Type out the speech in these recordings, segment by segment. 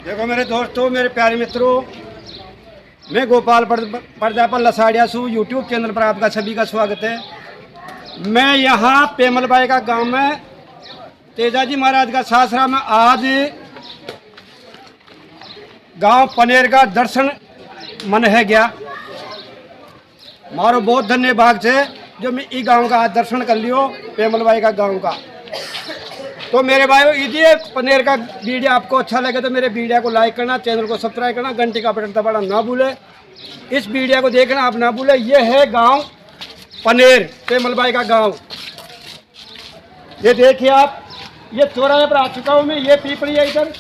देखो मेरे दोस्तों, मेरे प्यारे मित्रों, मैं गोपाल प्रजापति लसाड़िया सू यूट्यूब चैनल पर आपका सभी का स्वागत है। मैं यहाँ पेमलबाई का गांव में तेजाजी महाराज का सासरा में आज गांव पनेर का दर्शन मन है गया। मारो बहुत धन्यवाद से जो मैं ई गांव का आज दर्शन कर लियो पेमलबाई का गांव का। तो मेरे भाइयों, ये पनेर का वीडियो आपको अच्छा लगे तो मेरे वीडियो को लाइक करना, चैनल को सब्सक्राइब करना, घंटी का बटन दबाना ना भूले। इस वीडियो को देखना आप ना भूले। ये है गांव पनेर, पेमलबाई का गांव। ये देखिए आप, ये चौराहे पर आ चुका हूँ मैं। ये पीपड़ी है, इधर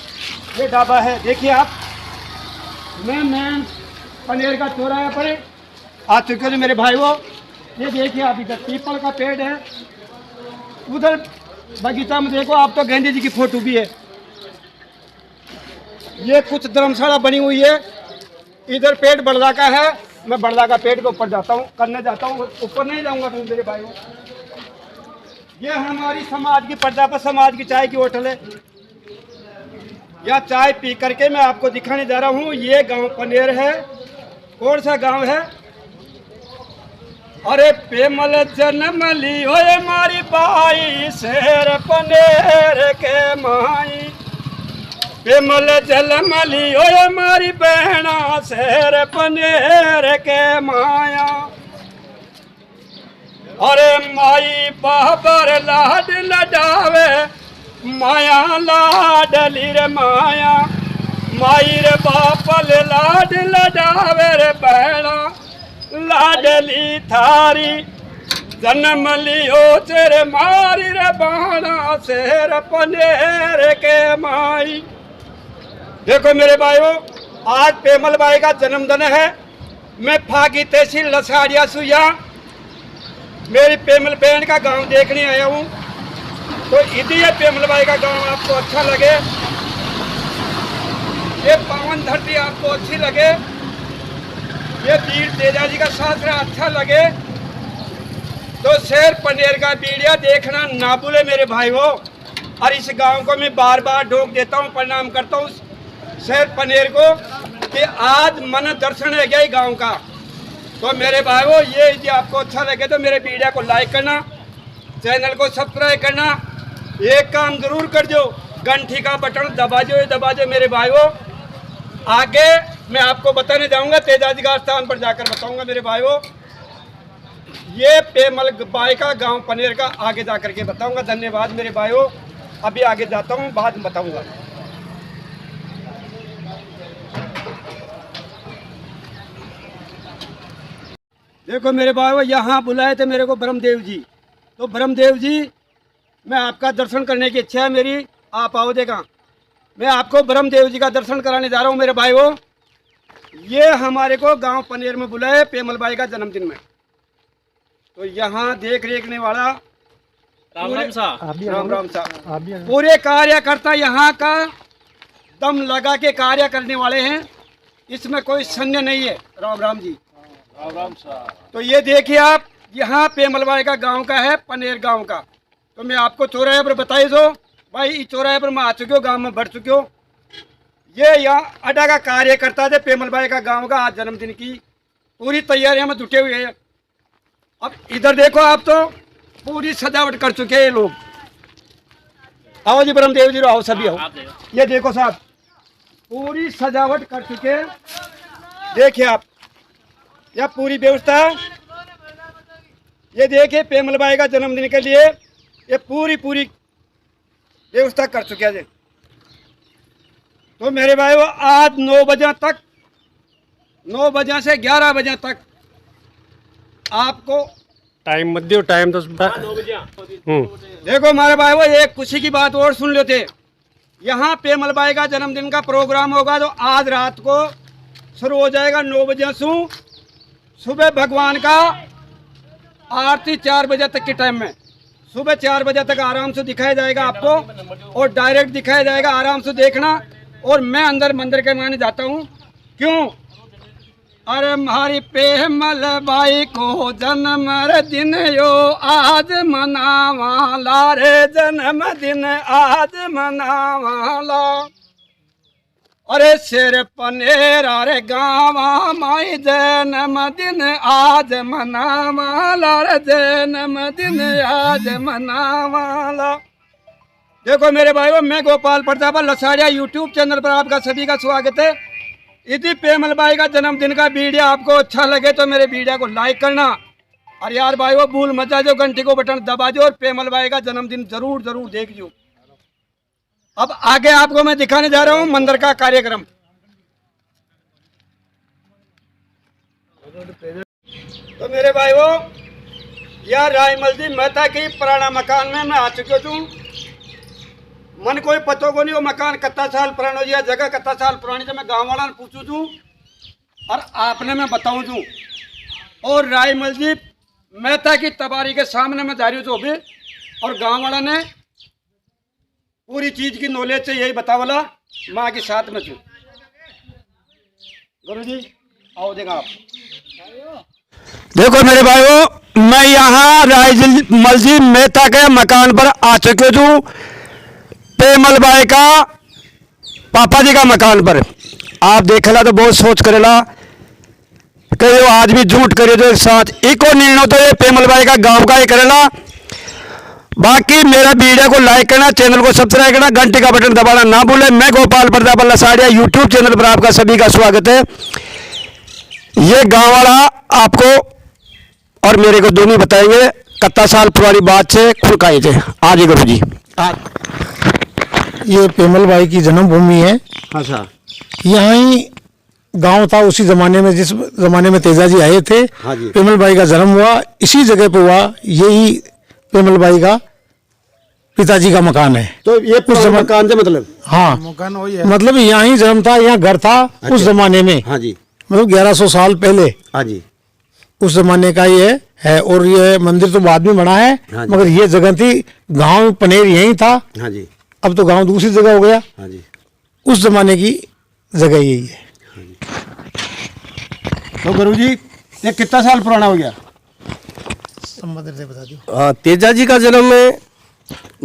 ये ढाबा है। देखिए आप, मैं पनेर का चौराहे पर आ चुके हैं मेरे भाइयों। ये देखिए आप, इधर पीपल का पेड़ है, उधर बगीचा में देखो आप तो गांधी जी की फोटो भी है। ये कुछ धर्मशाला बनी हुई है। इधर पेड़ बड़ला का है। मैं बड़ला का पेड़ के ऊपर जाता हूँ, करने जाता हूँ, ऊपर नहीं जाऊंगा तुम मेरे भाइयों। ये हमारी समाज की प्रजापति समाज की चाय की होटल है। यह चाय पी करके मैं आपको दिखाने जा रहा हूँ। ये गांव पनेर है। कौन सा गांव है? अरे पेमल जन्म ली होए मारी बाई, शेर पनेर के माई। पेमल जन्म ली होए मारी बहना, शेर पनेर के माया। अरे माई बाबर लाड लडावे, माया लाडली रे माया। माई रे बापल लाड लडावे रे बहना, लाडली थारी। जन्म लियो तेरे मारी रे बाणा, शेर पनेर के माई। देखो मेरे भाइयों, आज पेमलबाई का जन्मदिन है। मैं फागी तहसील लसाड़िया सुया मेरी पेमल बहन का गांव देखने आया हूँ। तो यदि ये पेमलबाई का गांव आपको अच्छा लगे, ये पावन धरती आपको अच्छी लगे, ये वीर तेजाजी का शास्त्र अच्छा लगे, तो शेर पनेर का वीडियो देखना ना भूले मेरे भाइयों। और इस गांव को मैं बार बार ढोक देता हूँ, प्रणाम करता हूँ शेर पनेर को कि आज मन दर्शन है गया गांव का। तो मेरे भाइयों, ये यदि आपको अच्छा लगे तो मेरे वीडियो को लाइक करना, चैनल को सब्सक्राइब करना। एक काम जरूर कर दो, घंटी का बटन दबा दो मेरे भाइयों। आगे मैं आपको बताने जाऊंगा, तेजाजी का स्थान पर जाकर बताऊंगा मेरे भाइयों। ये पेमलबाई का गांव पनेर का आगे जाकर के बताऊंगा। धन्यवाद मेरे भाइयों। अभी आगे जाता हूं, बाद में बताऊंगा। देखो मेरे भाइयों, यहाँ बुलाए थे मेरे को ब्रह्मदेव जी। तो ब्रह्मदेव जी, मैं आपका दर्शन करने की इच्छा है मेरी, आप आओ देखा। मैं आपको ब्रह्मदेव जी का दर्शन कराने जा रहा हूँ मेरे भाइयों। ये हमारे को गांव पनेर में बुलाए पेमलबाई का जन्मदिन में। तो यहाँ देख रेखने वाला राम सा पूरे कार्यकर्ता यहाँ का दम लगा के कार्य करने वाले हैं। इसमें कोई संदेह नहीं है। राम राम जी। राम सा। तो ये देखिए आप, यहाँ पेमलबाई का गांव का है, पनेर गांव का। तो मैं आपको चौराहे पर बताई दो भाई, इस चौराहे पर मैं आ चुके हो, गांव में बढ़ चुके हो। ये यहाँ अड्डा का कार्यकर्ता थे पेमलबाई का गांव का। आज जन्मदिन की पूरी तैयारियां में जुटे हुए हैं। अब इधर देखो आप, तो पूरी सजावट कर चुके हैं ये लोग। आओ जी ब्रह्मदेव जी, आओ सभी आओ। ये देखो साहब, पूरी सजावट कर चुके हैं। देखिए आप, यह पूरी व्यवस्था, ये देखिए पेमलबाई का जन्मदिन के लिए ये पूरी व्यवस्था कर चुके हैं। तो मेरे भाइयों, आज 9 बजे तक, 9 बजे से 11 बजे तक आपको टाइम मत दियो, टाइम तो 9 बजे। देखो हमारे भाइयों, एक खुशी की बात और सुन लेते। यहाँ पेमलबाई का जन्मदिन का प्रोग्राम होगा जो आज रात को शुरू हो जाएगा 9 बजे से। सुबह भगवान का आरती 4 बजे तक के टाइम में, सुबह 4 बजे तक आराम से दिखाया जाएगा आपको, और डायरेक्ट दिखाया जाएगा। आराम से देखना। और मैं अंदर मंदिर के माने जाता हूँ। क्यों? अरे हमारी पेमल बाई को जन्म दिन यो आज मनावाला रे, जन्म दिन आज मनावाला। अरे शेर पनेरा रे गावा माई जन्म दिन आज मनावाला रे, जन्म दिन आज मनावाला। देखो मेरे भाइयों, मैं गोपाल प्रताप लसाड़िया यूट्यूब चैनल पर आपका सभी का स्वागत है। यदि पेमल बाई का जन्मदिन का वीडियो आपको अच्छा लगे तो मेरे वीडियो को लाइक करना, और यार भाइयों भूल मत जाओ, घंटी को बटन दबा दो और पेमल बाई का जन्मदिन जरूर जरूर देख लो। अब आगे आपको मैं दिखाने जा रहा हूँ मंदिर का कार्यक्रम। तो मेरे भाइयों, यह रायमल जी मेहता की पुराना मकान में मैं आ चुके हूँ। मन कोई पतो को नहीं वो मकान कितना साल पुराना हो, जगह कितना साल पुरानी, जब मैं गाँव वाला ने पूछू छू और आपने मैं बताऊँ छू। और रायमल जी मेहता की तबारी के सामने मैं जा रही हूँ भी, और गाँव वाला ने पूरी चीज की नॉलेज से यही बतावला, माँ के साथ में छू। गुरु जी आओ, देखा आप देखो मेरे भाइयों, मैं यहाँ रायमल जी मेहता के मकान पर आ चुके हूँ, पेमल बाई का पापा जी का मकान पर। आप देखेला तो बहुत सोच करेला कि वो आज भी झूठ करे जो एक साथ इको निर्णय तो ये पेमल बाई का गांव का ही करेला। बाकी मेरा वीडियो को लाइक करना, चैनल को सब्सक्राइब करना, घंटी का बटन दबाना ना भूले। मैं गोपाल प्रताप लसाड़िया यूट्यूब चैनल पर आपका सभी का स्वागत है। ये गांव वाला आपको और मेरे को दोनों बताएंगे कितना साल पुरानी बात से खुलकाई थे। आज ही गुरु जी ये पेमल बाई की जन्मभूमि है। अच्छा, यहाँ ही गांव था उसी जमाने में, जिस जमाने में तेजा जी आए थे। हाँ जी। पेमल बाई का जन्म हुआ इसी जगह पे हुआ। यही पेमल बाई का पिताजी का मकान है। तो ये मकान से मतलब? हाँ, मकान वही है। मतलब यहाँ ही जन्म था, यहाँ घर था। अच्छा। उस जमाने में। हाँ जी। मतलब 1100 साल पहले। हाँ जी। उस जमाने का ये है। और ये मंदिर तो बाद में बना है। हाँ जी। मगर ये जगह थी, गांव पनेर यही था। हाँ जी। अब तो गांव दूसरी जगह हो गया। हाँ जी। उस जमाने की जगह यही है। तो गुरु जी ये कितना साल पुराना हो गया? संबंध से बता दो। तेजा जी का जन्म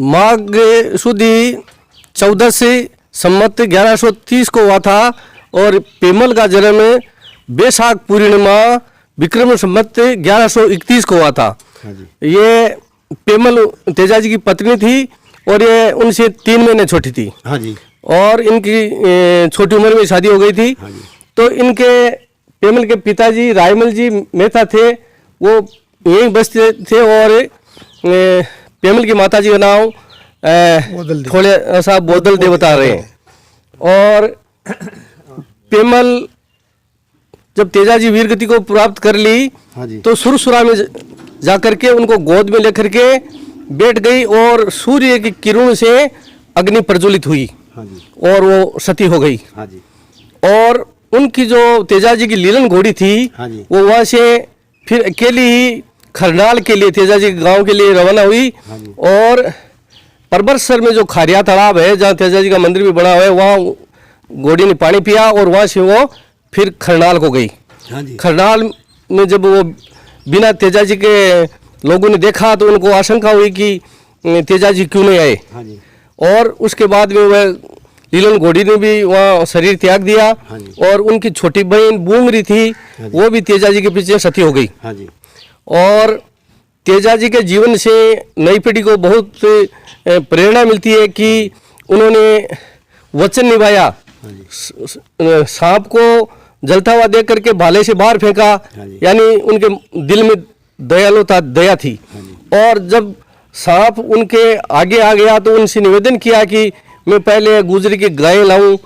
माघ सुदी 14 से सम्मत 1130 को हुआ था, और पेमल का जन्म बैसाख पूर्णिमा विक्रम सम्मत 1131 को हुआ था। हाँ जी। ये पेमल तेजा जी की पत्नी थी, और ये उनसे 3 महीने छोटी थी। हाँ जी। और इनकी छोटी उम्र में शादी हो गई थी। हाँ जी। तो इनके पेमल के पिताजी रायमल जी मेहता थे, वो यहीं बसते थे। और पेमल की माता जी का नाम थोड़े ऐसा बोदल देव बता रहे हैं। और पेमल जब तेजा जी वीर गति को प्राप्त कर ली, हाँ जी। तो सुरसुरा में जाकर के उनको गोद में लेकर के बैठ गई, और सूर्य की किरणों से अग्नि प्रज्वलित हुई। हाँ जी। और वो सती हो गई। हाँ जी। और उनकी जो तेजा जी की लीलन घोड़ी थी, हाँ जी। वो वहाँ से फिर अकेली ही खरनाल के लिए, तेजा जी गांव के लिए रवाना हुई। हाँ जी। और परबरसर में जो खारिया तालाब है, जहाँ तेजा जी का मंदिर भी बना हुआ है, वहाँ घोड़ी ने पानी पिया, और वहाँ से वो फिर खरनाल को गई। हाँ जी। खरनाल में जब वो बिना तेजा जी के लोगों ने देखा, तो उनको आशंका हुई कि तेजा जी क्यों नहीं आए। हाँ जी। और उसके बाद में वह लीलन घोड़ी ने भी वहाँ शरीर त्याग दिया। हाँ जी। और उनकी छोटी बहन बूंगरी थी, हाँ जी। वो भी तेजा जी के पीछे सती हो गई। हाँ जी। और तेजा जी के जीवन से नई पीढ़ी को बहुत प्रेरणा मिलती है कि उन्होंने वचन निभाया। हाँ जी। सांप को जलता हुआ देख करके भाले से बाहर फेंका, हाँ जी। यानी उनके दिल में दयालुता दया थी। हाँ जी। और जब सांप उनके आगे आ गया, तो उनसे निवेदन किया कि मैं पहले गुजरी की गाय लाऊं,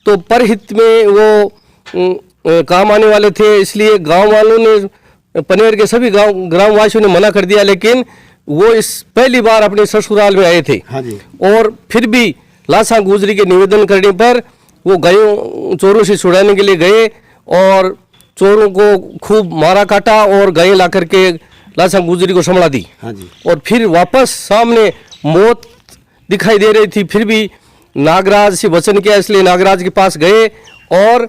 तो परहित में वो काम आने वाले थे। इसलिए गांव वालों ने, पनेर के सभी ग्रामवासियों ने मना कर दिया, लेकिन वो इस पहली बार अपने ससुराल में आए थे। हाँ जी। और फिर भी लासा गुजरी के निवेदन करने पर वो गायों चोरों से छुड़ाने के लिए गए, और चोरों को खूब मारा काटा, और गायें ला करके लासा गुजरी को संभाला दी। हाँ जी। और फिर वापस सामने मौत दिखाई दे रही थी, फिर भी नागराज से वचन किया, इसलिए नागराज के पास गए, और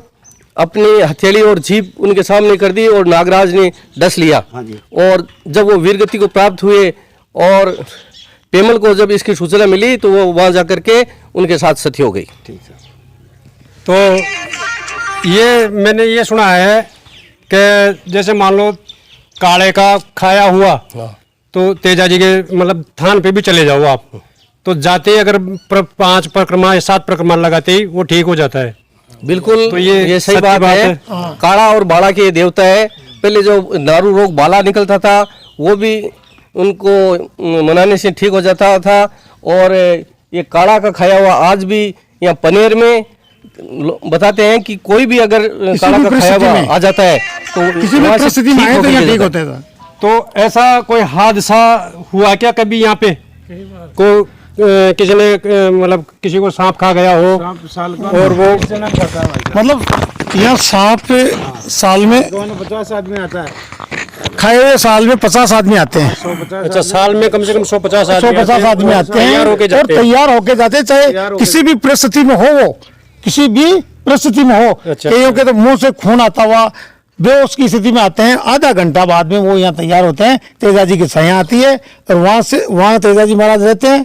अपनी हथेली और जीभ उनके सामने कर दी और नागराज ने डस लिया। हाँ जी। और जब वो वीरगति को प्राप्त हुए और पेमल को जब इसकी सूचना मिली तो वो वहाँ जाकर के उनके साथ सती हो गई। तो ये मैंने ये सुना है कि जैसे मान लो काले का खाया हुआ तो तेजा जी के मतलब थान पे भी चले जाओ आप, तो जाते ही अगर 5 परिक्रमा या 7 परिक्रमा लगाते ही वो ठीक हो जाता है। बिल्कुल, तो ये सही सत्य बात है। काड़ा और बाड़ा के देवता है। पहले जो नारू रोग बाला निकलता था वो भी उनको मनाने से ठीक हो जाता था। और ये काड़ा का खाया हुआ आज भी यहाँ पनेर में बताते हैं कि कोई भी अगर काड़ा का खाया हुआ आ जाता है तो किसी भी वहाँ से परिस्थिति में आए तो यहाँ ठीक जाता होता है। है। तो ऐसा कोई हादसा हुआ क्या कभी यहाँ पे को किसी ने मतलब किसी को सांप खा गया हो और वो मतलब यहाँ सांप साल में 50 आदमी आता है। खाए हुए साल में 50 आदमी आते हैं। अच्छा, साल में कम से कम 150 आदमी आते हैं तैयार होके और जाते हैं। तैयार होके जाते हैं, चाहे किसी भी परिस्थिति में हो, वो किसी भी परिस्थिति में हो। अच्छा। कईयों के तो मुंह से खून आता हुआ बेहोश की स्थिति में आते हैं, आधा घंटा बाद में वो यहाँ तैयार होते हैं। तेजा जी की छाया आती है और वहाँ तेजा जी महाराज रहते हैं,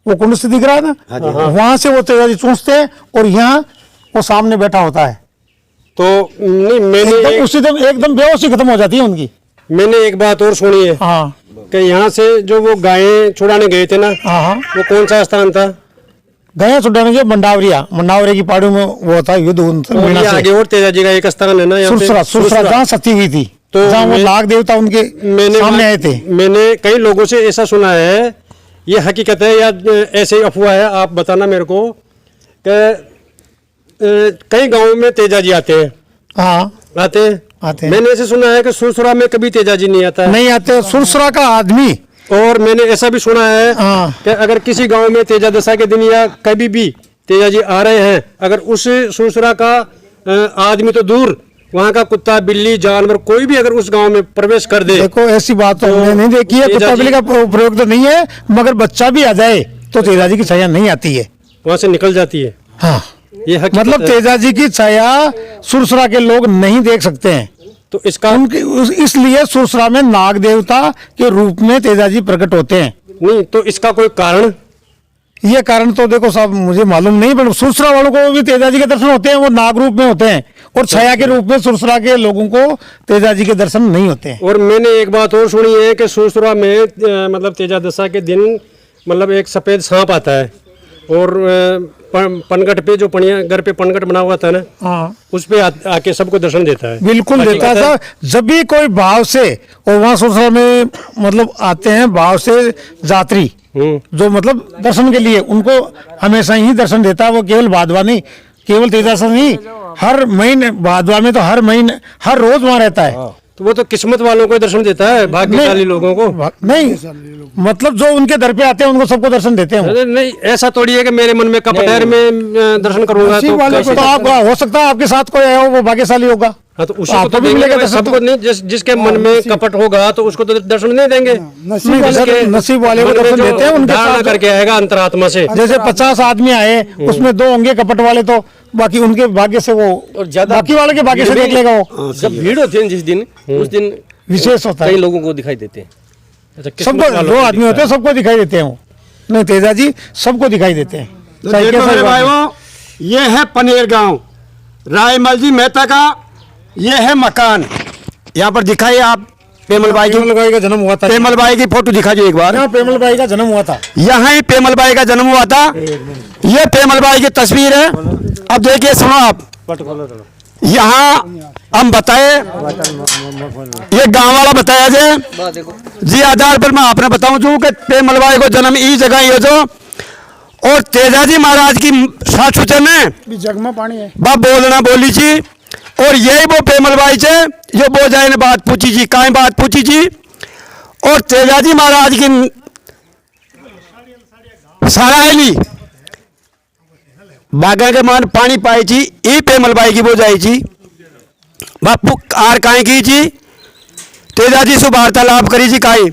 वो कुंड से दिख रहा है ना, वहां से वो तेजा जी चूसते हैं और यहाँ वो सामने बैठा होता है। तो नहीं, मैंने उसी दिन एकदम बेहोशी खत्म हो जाती है उनकी। मैंने एक बात और सुनी है हाँ कि यहाँ से जो वो गायें छुड़ाने गए थे ना, हाँ, वो कौन सा स्थान था? गए छुड़ाने के मंडावरिया की पहाड़ियों में वो था युद्ध उनसे और मीणा ये से। आगे और तेजा जी का एक स्थान है ना यहाँ पे, सुरसरा जहाँ सती हुई थी, तो जहाँ वो नाग देवता उनके सामने आए थे। मैंने कई लोगों से ऐसा सुना है, ये हकीकत है या ऐसे ही अफवाह है, आप बताना मेरे को, कि कई गांवों में तेजा जी आते हैं। हाँ आते हैं। मैंने ऐसे सुना है कि सुरसुरा में कभी तेजा जी नहीं आता है। नहीं आते, सुरसरा का आदमी। और मैंने ऐसा भी सुना है हाँ। कि अगर किसी गांव में तेजा दशा के दिन या कभी भी तेजा जी आ रहे हैं, अगर उस सुरसुरा का आदमी तो दूर, वहाँ का कुत्ता बिल्ली जानवर कोई भी अगर उस गांव में प्रवेश कर दे, देखो ऐसी बात तो हमने नहीं देखी है, तेजा कुत्ता बिल्ली जी- का प्रयोग तो नहीं है, मगर बच्चा भी आ जाए तो तेजा जी की छाया नहीं आती है। वहाँ से निकल जाती है। हाँ, ये हकीकत मतलब है। तेजा जी की छाया सुरसरा के लोग नहीं देख सकते हैं। तो इसका इसलिए सुरसरा में नाग देवता के रूप में तेजा जी प्रकट होते हैं। नहीं, तो इसका कोई कारण? ये कारण तो देखो साहब मुझे मालूम नहीं, पर सुरसरा वालों को भी तेजा जी के दर्शन होते हैं, वो नाग रूप में होते हैं, और छाया के रूप में सुरसरा के लोगों को तेजा जी के दर्शन नहीं होते हैं। और मैंने एक बात और सुनी है कि सुरसुरा में मतलब तेजा दशा के दिन मतलब एक सफेद सांप आता है और पनघट पे जो घर पे पनघट बना हुआ था ना, हाँ, उस पे आके सबको दर्शन देता है। बिल्कुल देता है साहब। जब भी कोई भाव से, और वहाँ सुरसरा में मतलब आते हैं भाव से यात्री, जो मतलब दर्शन के लिए, उनको हमेशा ही दर्शन देता है। वो केवल भादवा नहीं, केवल तेजा से नहीं, हर महीने भादवा में तो हर महीने हर रोज वहाँ रहता है। तो वो तो किस्मत वालों को दर्शन देता है, भाग्यशाली लोगों को नहीं, मतलब जो उनके दर पे आते हैं उनको सबको दर्शन देते हैं वो। अरे नहीं, ऐसा थोड़ी है कि मेरे मन में कपट है, मैं दर्शन करूंगा नसीब वाले को तो आप हो सकता है आपके साथ कोई आया हो, वो भाग्यशाली होगा। हाँ, तो उसी आपको को तो भी देंगे मिलेगा भाई, दर्शन। सबको नहीं, जिसके मन में कपट होगा तो उसको तो दर्शन नहीं देंगे। नसीब वाले को मन में दर्शन जो देते हैं उनके धारणा साथ। करके आएगा अंतरात्मा से। जैसे 50 आदमी आए, उसमें 2 होंगे कपट वाले, तो बाकी उनके भाग्य से वो, और ज्यादा बाकी वाले के भाग्य से देख लेगा वो। जब भीड़ होती है जिस दिन, उस दिन विशेष होता कई है, लोगों को दिखाई देते हैं। अच्छा, किस्मत सबको, वालों जो को आदमी होते हैं सबको दिखाई देते हैं वो। नहीं, तेजा जी सबको दिखाई देते हैं। तो चाहे देखो कैसा मेरे भी आदमी। भाइयों, ये है पनेर गांव, रायमल जी मेहता का ये है मकान। यहाँ पर दिखाइए आप पेमल बाई की, पेमल बाई का जन्म हुआ था। पेमल बाई की फोटो दिखा दो एक बार। यहाँ पेमल बाई का जन्म हुआ था। यहाँ ही पेमल बाई का जन्म हुआ था। ये पेमल बाई की तस्वीर है। अब देखिए, सुनो आप, यहाँ हम बताए, ये गांव वाला बताया जे जी आधार पर मैं आपने बताऊं जो कि पेमल बाई को जन्म ई जगह ही हो जो, और तेजा जी महाराज की साथ में जगमा पानी है। बा बोलना बोली जी, और यही वो पेमल बाई से जो बोजाई ने बात पूछी जी, काई बात पूछी जी, और तेजा जी महाराज की सारायली बागा के मान पानी पाई जी, ई पेमल बाई की बोजाई जी, बापू आर काई की जी, तेजा जी से वार्तालाप करी जी काई।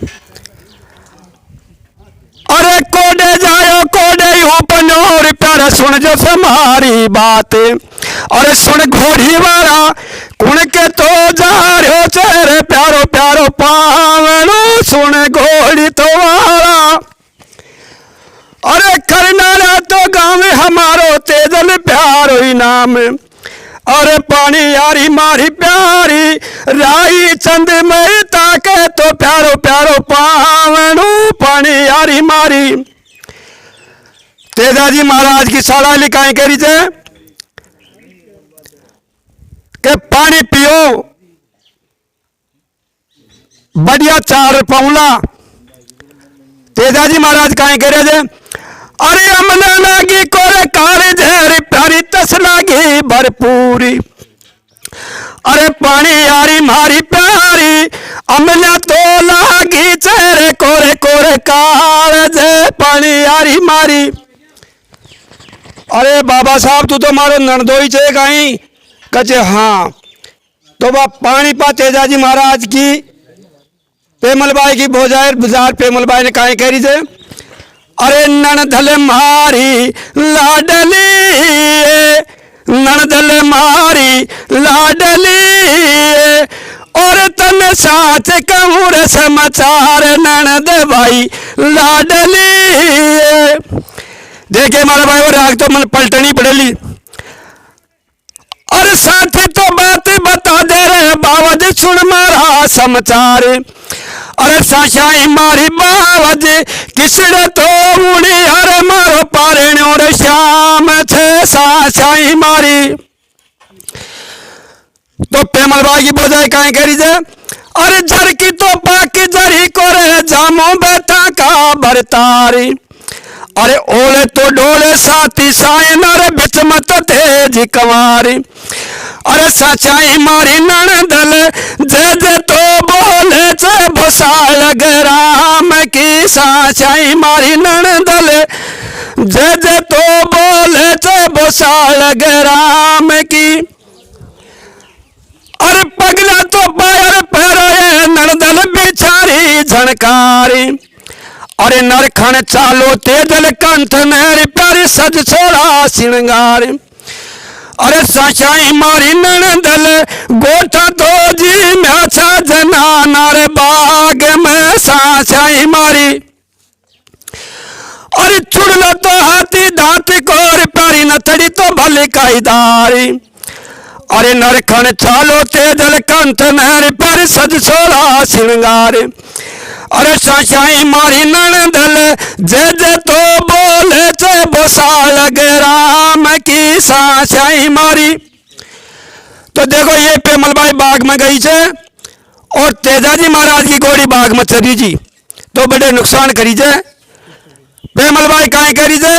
अरे कोडे जायो कोडे हो पनो, और प्यारा सुन जो हमारी बात, अरे सुन घोड़ी वाला कुण के तो जा रहो चेहरे प्यारो प्यारो पावनो सुन घोड़ी तो वाला अरे करनारा तो गाँव हमारो तेजल प्यारो ही नाम अरे पानी यारी मारी प्यारी राई चंद मेहता के तो प्यारो प्यारो पावनो पानी यारी मारी तेजाजी महाराज की साड़ा लिखाई करी जे के पानी पियो बढ़िया 4 पाउला तेजाजी महाराज कहीं करे जे अरे अमला लागी कोरे काले झेरी प्यारी तस लागी भरपूरी अरे पानी यारी मारी प्यारी अमला तो लागी चेहरे कोरे कोरे काले जे पानी यारी मारी अरे बाबा साहब तू तो मारो ननदोई चे कहीं कचे हाँ तो वह पानी पा तेजाजी महाराज की पेमलबाई की भोजायर बाजार पेमलबाई ने कहीं कह रही थे अरे ननदल मारी लाडली ननदल मारी लाडली और तन साच कहूँ समाचार ननद भाई लाडली देखे मारा भाई वो राग तो मन पलटनी पड़ेली और साथी तो बात बता दे रहे बावज सुन मारा समाचार अरे साशाई मारी बावज किसने तो मुड़ी अरे मारो पारे और श्याम थे साशाई मारी तो पेमलबाई की बजाय कहीं करी जे अरे जर की तो बाकी जरी को रे जामो बेटा का भरतारी अरे ओले तो डोले साथी साइन अरे बिच मत तेज कंवारी अरे सचाई मारी ननदल जे जे तो बोले चे भसाल राम की सचाई मारी ननदल जे जे तो बोले चे भसाल राम की अरे पगला तो पैर पैर ननदल बिचारी झनकारी अरे नरखण चालो तेजल कंठ मेरी प्यारी सज छोड़ा श्रृंगार अरे साशाई मारी ननदल गोठा तो जी म्याछा जना नारे बाग में साशाई मारी अरे चुड़लो तो हाथी दांत कोर प्यारी नथड़ी तो भले काईदारी अरे नरखण चालो तेजल कंठ मेरी प्यारी सज छोड़ा श्रृंगार अरे साशाई मारी ननदल जे जे तो बोले चे बोसाल राम की साशाई मारी तो देखो ये पेमलबाई बाग में गई छे और तेजाजी महाराज की घोड़ी बाग में चली जी तो बड़े नुकसान करी जे पेमलबाई काहे करी जे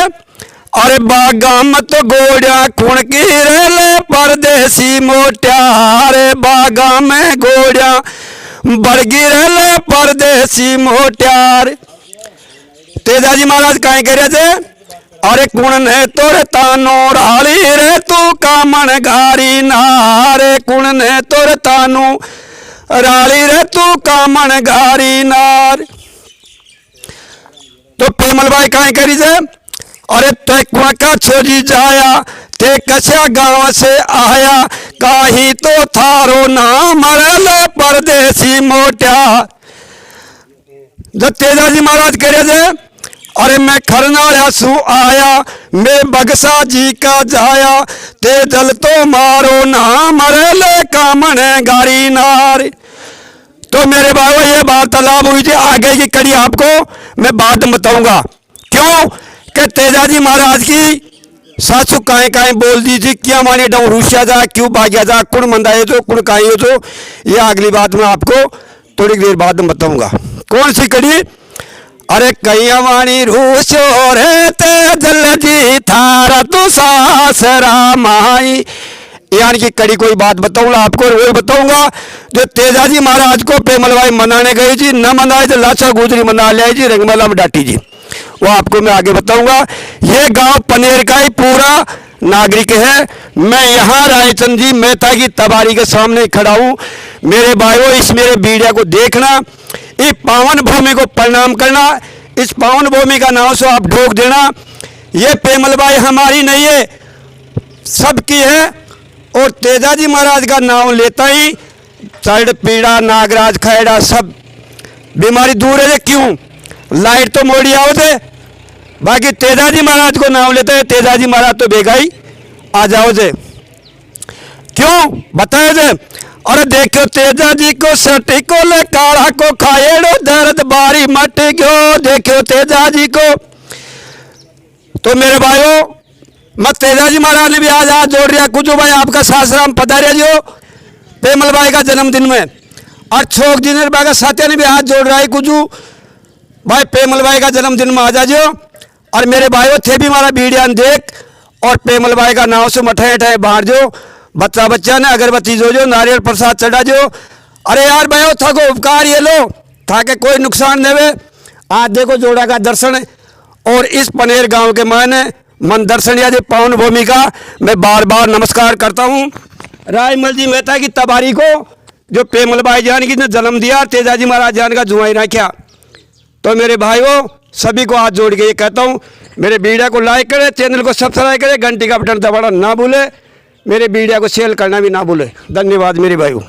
अरे बागा में तो घोड़ा खुण की रेले परदेसी मोट्यारे बागा में घोड़ा बड़गी रेले परदेसी मोट्यार तेजाजी महाराज कहीं करे थे अरे कुण ने तोरे तानो राली रे तू कामन गारी नारे कुण ने तोरे तानो राली रे तू कामन गारी नार तो पेमलबाई कहीं करी थे अरे ते कुण का छोरी जाया ते कस्या गांव से आया काही तो थारो नाम रले परदेसी मोट्या जब तेजाजी महाराज कह रहे थे अरे मैं खरनाड़ा सु आया मैं बगसा जी का जाया ते जल तो मारो नाम रले कामन गारी नार तो मेरे बाबा ये बात तालाब हुई थी आगे की कड़ी आपको मैं बात बताऊंगा क्यों कि तेजाजी महाराज की सासू काहे काहे बोल दी थी क्या मानी डाउ रूसिया जा क्यों भाग्या जा कुण मंदाए तो कुण काहे हो तो ये अगली बात में आपको थोड़ी देर बाद में बताऊंगा कौन सी कड़ी अरे कैया वाणी रूसो रे ते जल जी थारा तू सासरा माई यानी कि कड़ी कोई बात बताऊंगा आपको वही बताऊंगा जो तेजाजी महाराज को पेमलबाई मनाने गई जी न मनाए तो लाचा गुजरी मना लिया जी रंगमला में डाटी जी वो आपको मैं आगे बताऊंगा। ये गांव पनेर का ही पूरा नागरिक है। मैं यहाँ रायचंद जी मेहता की तबारी के सामने खड़ा हूँ। मेरे भाइयों इस मेरे वीडियो को देखना, इस पावन भूमि को प्रणाम करना, इस पावन भूमि का नाम से आप ढोक देना। ये पेमलबाई हमारी नहीं है, सबकी है। और तेजाजी महाराज का नाम लेता ही चढ़ पीड़ा नागराज खैड़ा सब बीमारी दूर है। क्यों लाइट तो मोड़ी आओ थे, बाकी तेजाजी महाराज को नाम लेते हैं, तेजाजी महाराज तो बेगा ही आ जाओ थे। क्यों बताए थे? और देखो तेजा जी को सटी को ले काढ़ा को खाएड़ो दर्द बारी मट गयो। देखो तेजा जी को। तो मेरे भाइयों मत तेजा जी महाराज ने भी आज हाथ जोड़ रहा। कुछ भाई आपका सासराम पधारे जो पेमल भाई का जन्मदिन में, और छोक जिनेर भाई का साथी ने भी हाथ जोड़ रहा है। कुछ भाई पेमल भाई का जन्मदिन में आ जाजो। और मेरे भाइयों थे भी हमारा वीडियो देख और पेमल भाई का नाव से मठाए ठे बाहर जो बच्चा बच्चा ने अगरबत्ती जो नारियल प्रसाद चढ़ा जो। अरे यार भाई था को उपकार ये लो था के कोई नुकसान देवे। आज देखो जोड़ा का दर्शन और इस पनेर गांव के मायने मन दर्शन या पावन भूमि का मैं बार बार नमस्कार करता हूँ। रायमल जी मेहता की तबारी को जो पेमल भाई जान की ने जन्म दिया, तेजाजी महाराज जान का जुआई रखा। तो मेरे भाइयों सभी को हाथ जोड़ के ये कहता हूँ, मेरे वीडियो को लाइक करें, चैनल को सब्सक्राइब करें, घंटी का बटन दबाना ना भूले, मेरे वीडियो को शेयर करना भी ना भूले। धन्यवाद मेरे भाइयों।